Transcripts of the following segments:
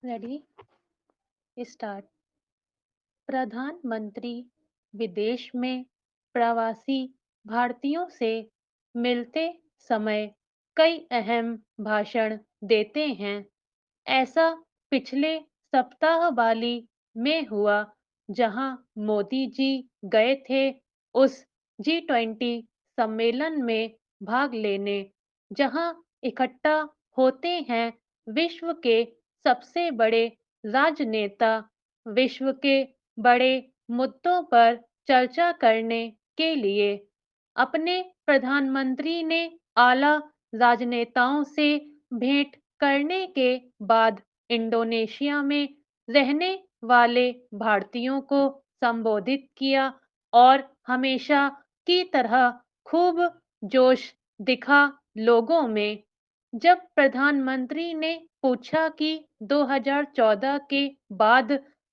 Ready start. प्रधानमंत्री विदेश में प्रवासी भारतीयों से मिलते समय कई अहम भाषण देते हैं। ऐसा पिछले सप्ताह बाली में हुआ, जहां मोदी जी गए थे उस G20 सम्मेलन में भाग लेने, जहां इकट्ठा होते हैं विश्व के सबसे बड़े राजनेता, विश्व के बड़े मुद्दों पर चर्चा करने के लिए। अपने प्रधानमंत्री ने आला राजनेताओं से भेंट करने के बाद इंडोनेशिया में रहने वाले भारतीयों को संबोधित किया और हमेशा की तरह खूब जोश दिखा लोगों में। जब प्रधानमंत्री ने पूछा कि 2014 के बाद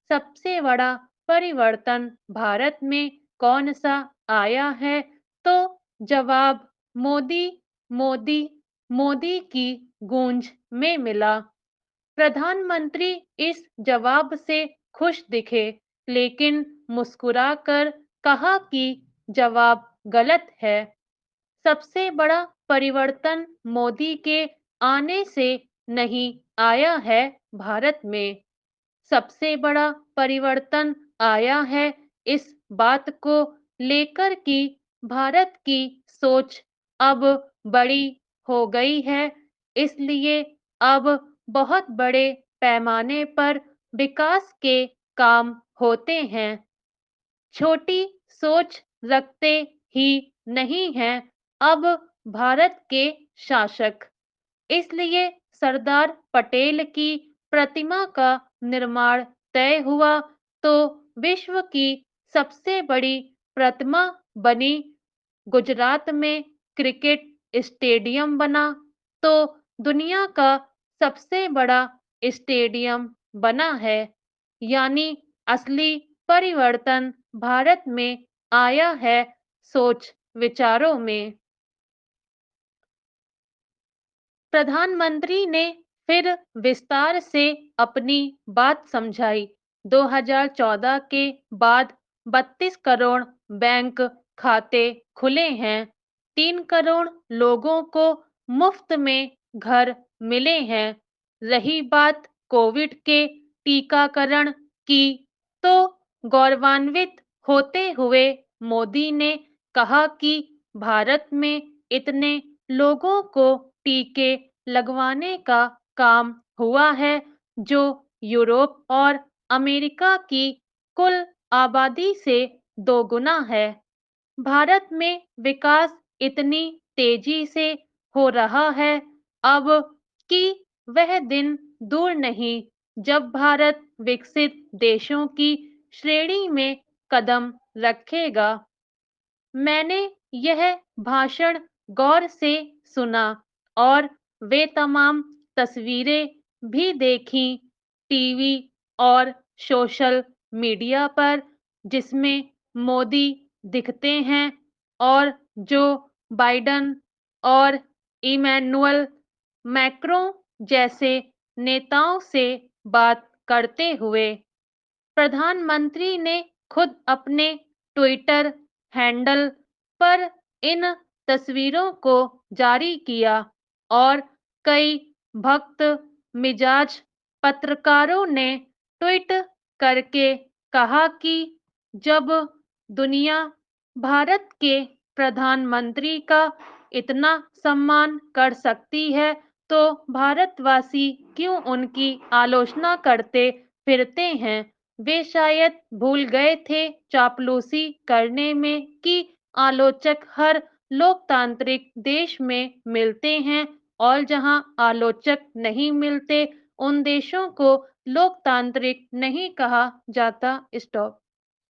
सबसे बड़ा परिवर्तन भारत में कौन सा आया है, तो जवाब मोदी, मोदी, मोदी की गूंज में मिला। प्रधानमंत्री इस जवाब से खुश दिखे, लेकिन मुस्कुराकर कहा कि जवाब गलत है। सबसे बड़ा परिवर्तन मोदी के आने से नहीं आया है भारत में। सबसे बड़ा परिवर्तन आया है इस बात को लेकर कि भारत की सोच अब बड़ी हो गई है, इसलिए अब बहुत बड़े पैमाने पर विकास के काम होते हैं। छोटी सोच रखते ही नहीं हैं अब भारत के शासक। इसलिए सरदार पटेल की प्रतिमा का निर्माण तय हुआ, तो विश्व की सबसे बड़ी प्रतिमा बनी। गुजरात में क्रिकेट स्टेडियम बना, तो दुनिया का सबसे बड़ा स्टेडियम बना है। यानी असली परिवर्तन भारत में आया है सोच विचारों में। प्रधानमंत्री ने फिर विस्तार से अपनी बात समझाई। 2014 के बाद 32 करोड़ बैंक खाते खुले हैं। 3 करोड़ लोगों को मुफ्त में घर मिले हैं। रही बात कोविड के टीकाकरण की, तो गौरवान्वित होते हुए मोदी ने कहा कि भारत में इतने लोगों को टीके लगवाने का काम हुआ है, जो यूरोप और अमेरिका की कुल आबादी से दोगुना है। भारत में विकास इतनी तेजी से हो रहा है अब कि वह दिन दूर नहीं जब भारत विकसित देशों की श्रेणी में कदम रखेगा। मैंने यह भाषण गौर से सुना और वे तमाम तस्वीरें भी देखी टीवी और सोशल मीडिया पर, जिसमें मोदी दिखते हैं और जो बाइडन और इमैनुअल मैक्रों जैसे नेताओं से बात करते हुए। प्रधानमंत्री ने खुद अपने ट्विटर हैंडल पर इन तस्वीरों को जारी किया और कई भक्त मिजाज पत्रकारों ने ट्वीट करके कहा कि जब दुनिया भारत के प्रधानमंत्री का इतना सम्मान कर सकती है, तो भारतवासी क्यों उनकी आलोचना करते फिरते हैं। वे शायद भूल गए थे चापलूसी करने में कि आलोचक हर लोकतांत्रिक देश में मिलते हैं, और जहां आलोचक नहीं मिलते उन देशों को लोकतांत्रिक नहीं कहा जाता। स्टॉप।